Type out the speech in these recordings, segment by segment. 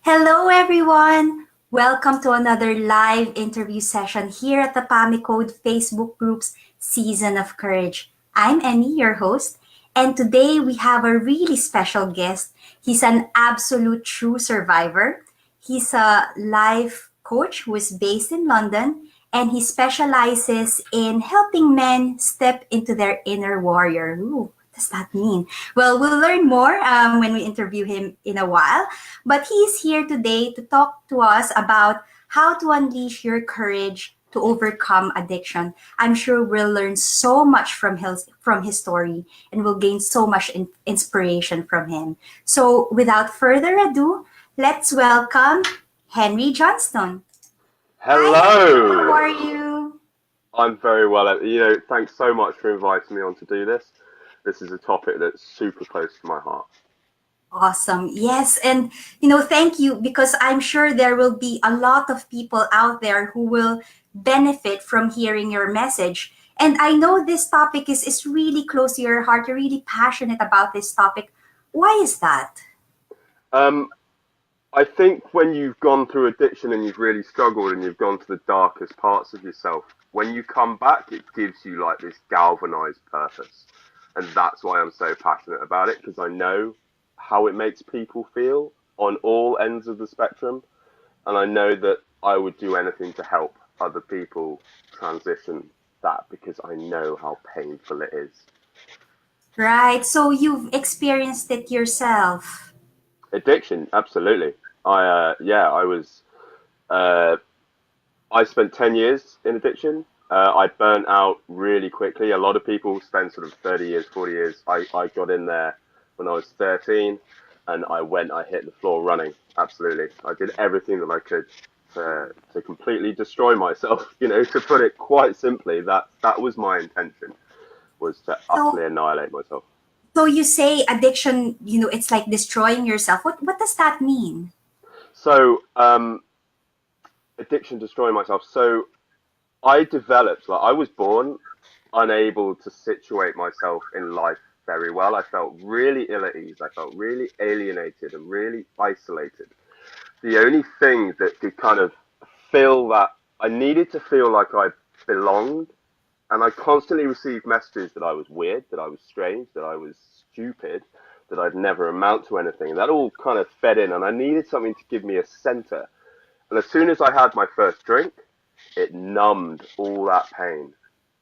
Hello, everyone. Welcome to another live interview session here at the PAME Code Facebook group's Season of Courage. I'm Emmy, your host, and today we have a really special guest. He's an absolute true survivor. He's a life coach who is based in London, and he specializes in helping men step into their inner warrior. Ooh, what does that mean? Well, we'll learn more when we interview him in a while. But he's here today to talk to us about how to unleash your courage to overcome addiction. I'm sure we'll learn so much from his story and we'll gain so much inspiration from him. So, without further ado, let's welcome Henry Johnstone. Hi, Henry. How Hello. are you? I'm very well. Thanks so much for inviting me on to do this. This is a topic that's super close to my heart. Awesome. Yes. And, thank you because I'm sure there will be a lot of people out there who will benefit from hearing your message. And I know this topic is really close to your heart. You're really passionate about this topic. Why is that? Um, I think when you've gone through addiction and you've really struggled and you've gone to the darkest parts of yourself, when you come back, it gives you like this galvanized purpose. And that's why I'm so passionate about it, because I know how it makes people feel on all ends of the spectrum. And I know that I would do anything to help other people transition that because I know how painful it is. Right. So you've experienced it yourself. Addiction, absolutely. I was, uh, I spent 10 years in addiction. I burnt out really quickly. A lot of people spend sort of 30 years, 40 years. I got in there when I was 13 and I hit the floor running. Absolutely. I did everything that I could to completely destroy myself, to put it quite simply, that was my intention, was to So utterly annihilate myself. so you say addiction, it's like destroying yourself. What does that mean? So, addiction, destroying myself. So I developed, like, I was born unable to situate myself in life very well. I felt really ill at ease. I felt really alienated and really isolated. The only thing that could kind of fill that, I needed to feel like I belonged. And I constantly received messages that I was weird, that I was strange, that I was stupid, that I'd never amount to anything. And that all kind of fed in. And I needed something to give me a center. And as soon as I had my first drink, it numbed all that pain.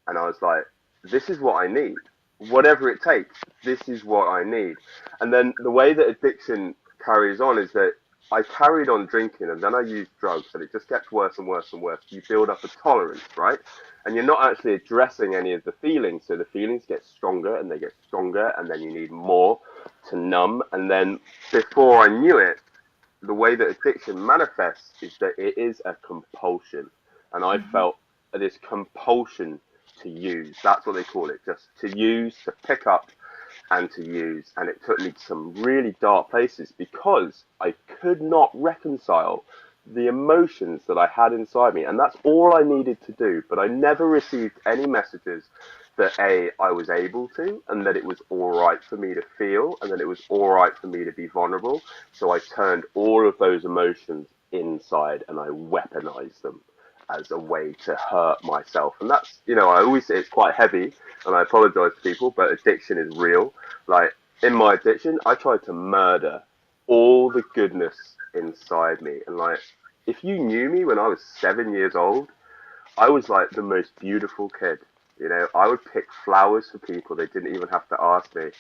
And I was like, this is what I need. Whatever it takes, this is what I need. And then the way that addiction carries on is that I carried on drinking and then I used drugs and it just gets worse and worse and worse. You build up a tolerance, right? And you're not actually addressing any of the feelings. So the feelings get stronger and they get stronger and then you need more to numb. And then before I knew it, the way that addiction manifests is that it is a compulsion. And I felt this compulsion to use. That's what they call it, just to use, to pick up and to use. And it took me to some really dark places because I could not reconcile the emotions that I had inside me. And that's all I needed to do. But I never received any messages that I was able to, and that it was all right for me to feel, and that it was all right for me to be vulnerable. So I turned all of those emotions inside and I weaponized them as a way to hurt myself. And that's, I always say it's quite heavy, and I apologize to people, but addiction is real. Like, in my addiction, I tried to murder all the goodness inside me. And like, if you knew me when I was 7 years old, I was like the most beautiful kid. I would pick flowers for people. They didn't even have to ask me.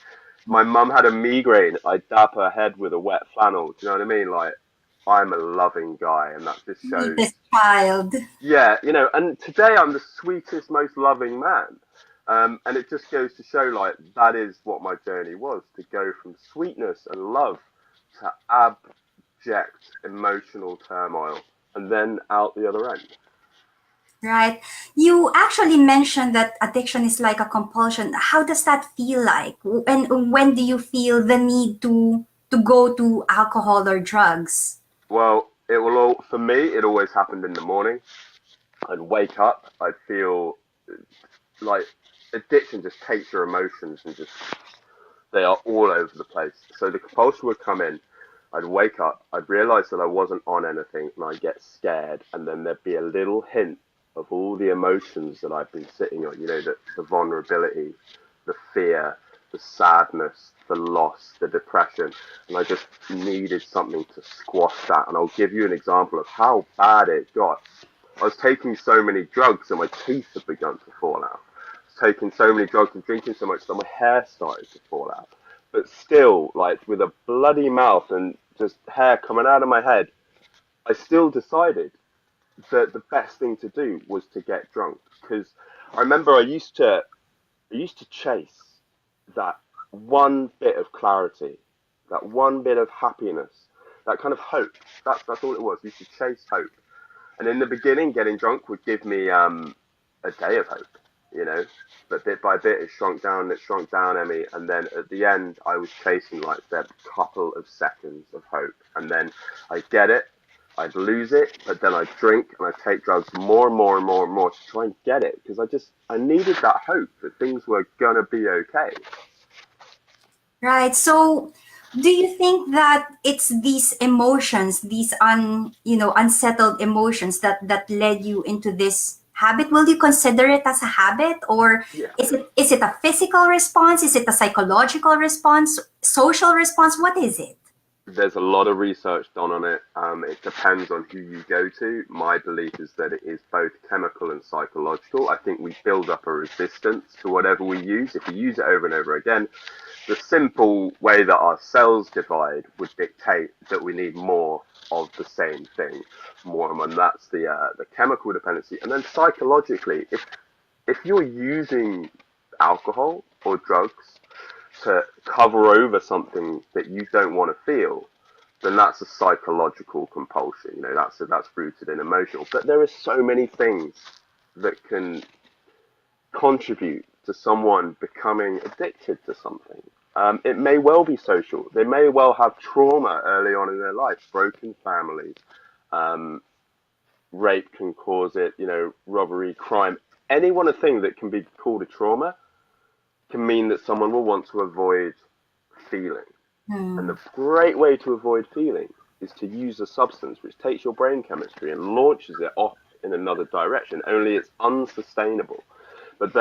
My mum had a migraine. I'd dab her head with a wet flannel. Do you know what I mean? Like, I'm a loving guy, and that just shows. Sweetest child. Yeah, and today I'm the sweetest, most loving man. And it just goes to show, like, that is what my journey was, to go from sweetness and love to abject emotional turmoil and then out the other end. Right. You actually mentioned that addiction is like a compulsion. How does that feel like? And when do you feel the need to go to alcohol or drugs? Well, for me, it always happened in the morning. I'd wake up, I'd feel like addiction just takes your emotions and just, they are all over the place. So the compulsion would come in. I'd wake up, I'd realize that I wasn't on anything, and I'd get scared, and then there'd be a little hint of all the emotions that I've been sitting on, the vulnerability, the fear, the sadness, the loss, the depression, and I just needed something to squash that. And I'll give you an example of how bad it got. I was taking so many drugs that my teeth had begun to fall out. I was taking so many drugs and drinking so much that my hair started to fall out. But still, like with a bloody mouth and just hair coming out of my head, I still decided that the best thing to do was to get drunk. Because I remember I used to chase that one bit of clarity, that one bit of happiness, that kind of hope. That's all it was. I used to chase hope. And in the beginning, getting drunk would give me a day of hope, you know. But bit by bit, it shrunk down, Emmy. And then at the end, I was chasing like that couple of seconds of hope. And then I'd get it, I'd lose it, but then I'd drink and I'd take drugs more and more and more and more to try and get it because I needed that hope that things were gonna be okay. Right. So, do you think that it's these emotions, these unsettled emotions that led you into this habit? Will you consider it as a habit, or Yeah. is it a physical response? Is it a psychological response? Social response? What is it? There's a lot of research done on it. It depends on who you go to. My belief is that it is both chemical and psychological. I think we build up a resistance to whatever we use. If we use it over and over again, the simple way that our cells divide would dictate that we need more of the same thing, more, and that's the chemical dependency. And then psychologically, if you're using alcohol or drugs to cover over something that you don't want to feel, then that's a psychological compulsion. That's rooted in emotional. But there are so many things that can contribute to someone becoming addicted to something. It may well be social. They may well have trauma early on in their life, broken families. Um, Rape can cause it, robbery, crime. Any one of thing that can be called a trauma can mean that someone will want to avoid feeling. And Hmm. the great way to avoid feeling is to use a substance which takes your brain chemistry and launches it off in another direction, only it's unsustainable. But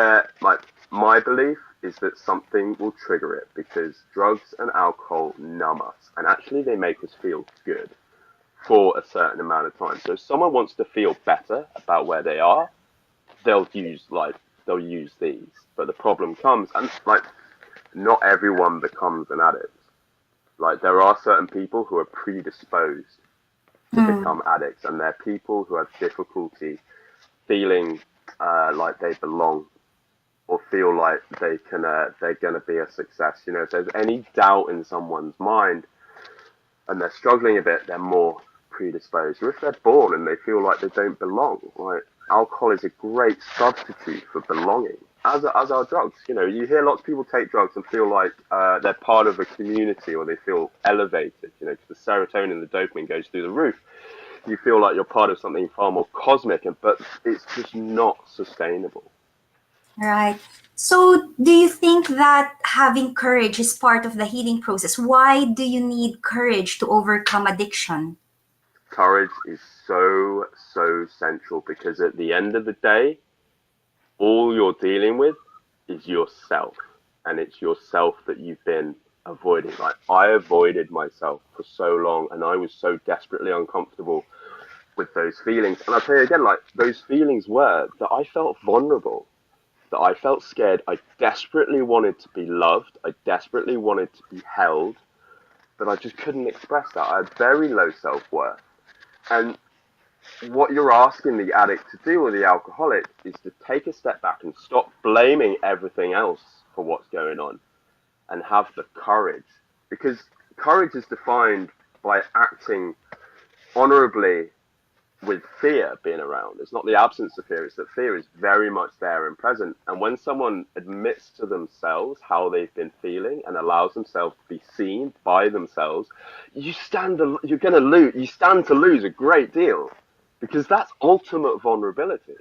my belief is that something will trigger it because drugs and alcohol numb us, and actually they make us feel good for a certain amount of time. So if someone wants to feel better about where they are, they'll use they'll use these. But the problem comes, and not everyone becomes an addict. Like there are certain people who are predisposed to Hmm. become addicts, and they're people who have difficulty feeling like they belong or feel like they're gonna be a success. If there's any doubt in someone's mind and they're struggling a bit, they're more predisposed. Or if they're born and they feel like they don't belong, like alcohol is a great substitute for belonging. As are drugs. You hear lots of people take drugs and feel like they're part of a community or they feel elevated. Because the serotonin, the dopamine goes through the roof. You feel like you're part of something far more cosmic, but it's just not sustainable. Right. So, do you think that having courage is part of the healing process? Why do you need courage to overcome addiction? Courage is so central because at the end of the day, all you're dealing with is yourself, and it's yourself that you've been avoiding. Like I avoided myself for so long, and I was so desperately uncomfortable with those feelings. And I'll tell you again, like those feelings were that I felt vulnerable, that I felt scared. I desperately wanted to be loved. I desperately wanted to be held, but I just couldn't express that. I had very low self-worth. And what you're asking the addict to do or the alcoholic is to take a step back and stop blaming everything else for what's going on and have the courage. Because courage is defined by acting honorably with fear being around. It's not the absence of fear, it's that fear is very much there and present. And when someone admits to themselves how they've been feeling and allows themselves to be seen by themselves, you're going to lose, you stand to lose a great deal because that's ultimate vulnerability.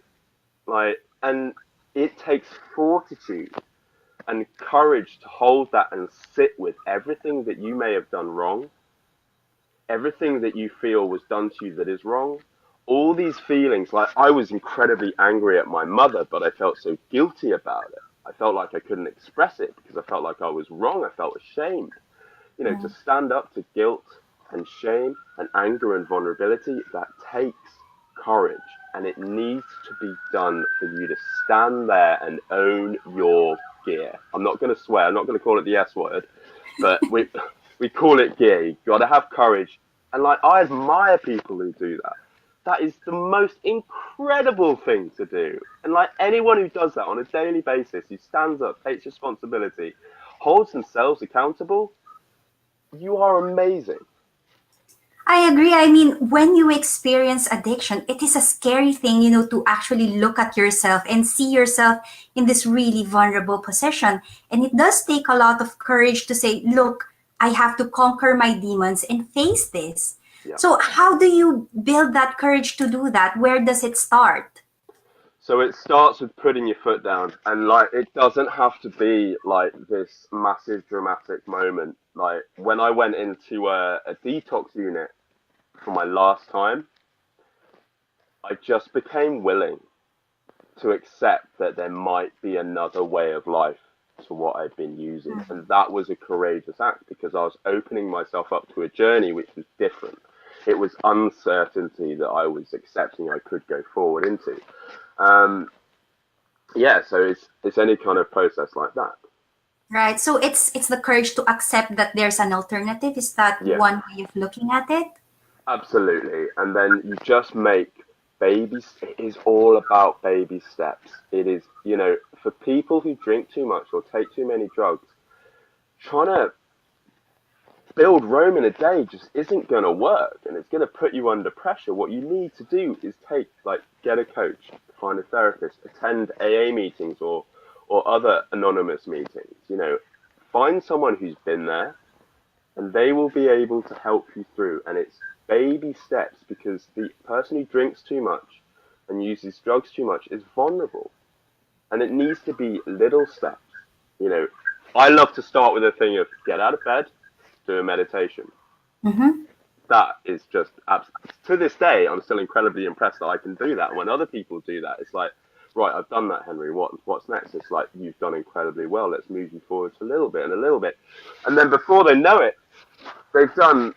And it takes fortitude and courage to hold that and sit with everything that you may have done wrong everything that you feel was done to you that is wrong, all these feelings, like I was incredibly angry at my mother, but I felt so guilty about it. I felt like I couldn't express it because I felt like I was wrong. I felt ashamed. To stand up to guilt and shame and anger and vulnerability, that takes courage. And it needs to be done for you to stand there and own your gear. I'm not going to swear. I'm not going to call it the S word, but we call it gear. You've got to have courage. And like, I admire people who do that. That is the most incredible thing to do. And like anyone who does that on a daily basis, who stands up, takes responsibility, holds themselves accountable, you are amazing. I agree. I mean, when you experience addiction, it is a scary thing, to actually look at yourself and see yourself in this really vulnerable position. And it does take a lot of courage to say, look, I have to conquer my demons and face this. Yeah. So, how do you build that courage to do that? Where does it start? So it starts with putting your foot down, and like it doesn't have to be like this massive dramatic moment. Like when I went into a detox unit for my last time, I just became willing to accept that there might be another way of life to what I'd been using. And that was a courageous act because I was opening myself up to a journey which was different. It was uncertainty that I was accepting I could go forward into. Um, yeah, so it's any kind of process like that. Right. So it's the courage to accept that there's an alternative. Is that Yeah, one way of looking at it? absolutely. And then you just make babies. It is all about baby steps. It is, for people who drink too much or take too many drugs, trying to build Rome in a day just isn't going to work, and it's going to put you under pressure. What you need to do is get a coach, find a therapist, attend AA meetings or other anonymous meetings. Find someone who's been there, and they will be able to help you through. And it's baby steps because the person who drinks too much and uses drugs too much is vulnerable, and it needs to be little steps. You know, I love to start with a thing of get out of bed, do a meditation. Mm-hmm. That is just to this day, I'm still incredibly impressed that I can do that. When other people do that, it's like, right, I've done that, Henry. What's next? It's like, you've done incredibly well. Let's move you forward a little bit and a little bit, and then before they know it, they've done.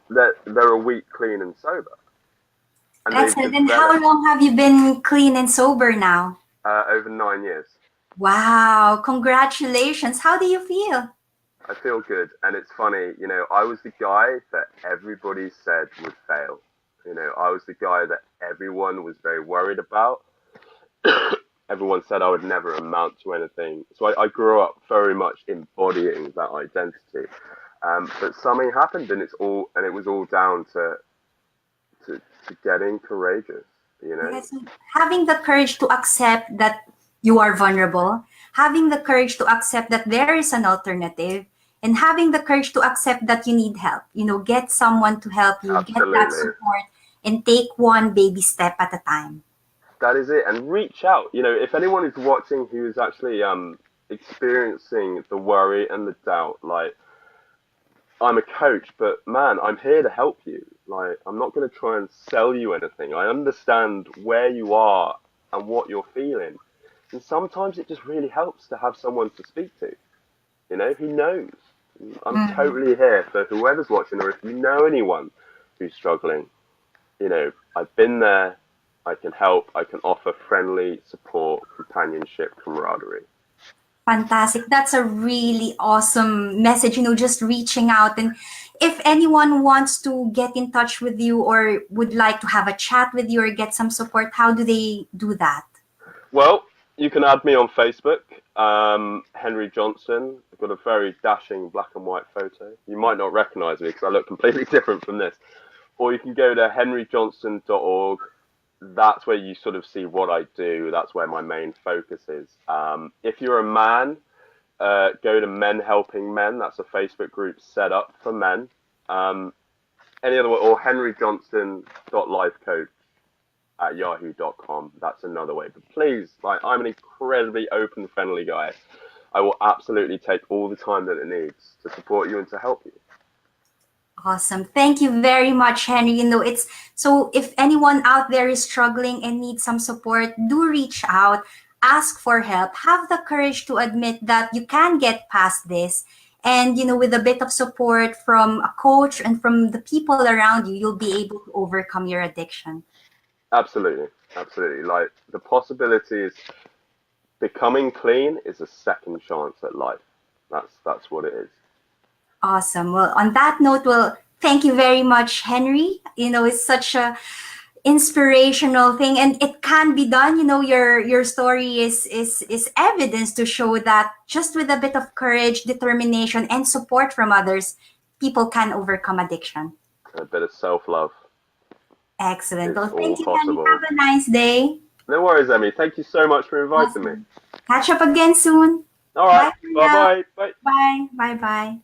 They're a week clean and sober, and they've Excellent. And how developed long have you been clean and sober now? over 9 years. Wow, congratulations. How do you feel? I feel good, and it's funny. I was the guy that everybody said would fail. I was the guy that everyone was very worried about. Everyone said I would never amount to anything. So I grew up very much embodying that identity. But something happened, and it was all down to getting courageous. Yes, having the courage to accept that you are vulnerable, having the courage to accept that there is an alternative, and having the courage to accept that you need help. Get someone to help you, get that Absolutely. support, and take one baby step at a time. That is it, and reach out. If anyone is watching who is actually experiencing the worry and the doubt, like I'm a coach, but man, I'm here to help you. Like I'm not going to try and sell you anything. I understand where you are and what you're feeling, and sometimes it just really helps to have someone to speak to. Who knows? I'm totally here for whoever's watching, or if you know anyone who's struggling. I've been there. I can help. I can offer friendly support, companionship, camaraderie. Fantastic. That's a really awesome message, just reaching out. And if anyone wants to get in touch with you or would like to have a chat with you or get some support, how do they do that? Well, you can add me on Facebook, Henry Johnstone. I've got a very dashing black and white photo. You might not recognise me because I look completely different from this. Or you can go to henryjohnston.org. That's where you sort of see what I do. That's where my main focus is. If you're a man, go to Men Helping Men. That's a Facebook group set up for men. Any other way, or henryjohnston.lifecoach at yahoo.com. That's another way. But please, I'm an incredibly open, friendly guy. I will absolutely take all the time that it needs to support you and to help you. Awesome. Thank you very much, Henry. You know, it's so if anyone out there is struggling and needs some support, do reach out, ask for help, have the courage to admit that you can get past this. And, you know, with a bit of support from a coach and from the people around you, you'll be able to overcome your addiction. Absolutely, absolutely. Like the possibilities, becoming clean is a second chance at life. That's what it is. Awesome. Well, on that note, well, thank you very much, Henry. You know, it's such a inspirational thing and it can be done. You know, your story is evidence to show that just with a bit of courage, determination, and support from others, people can overcome addiction. A bit of self-love Excellent. is Well, all thank you, Henry. possible. Have a nice day. No worries, Emmy. Thank you so much for inviting me. Awesome. Catch up again soon. All Bye right. for now. Bye-bye. Bye. Bye. Bye bye.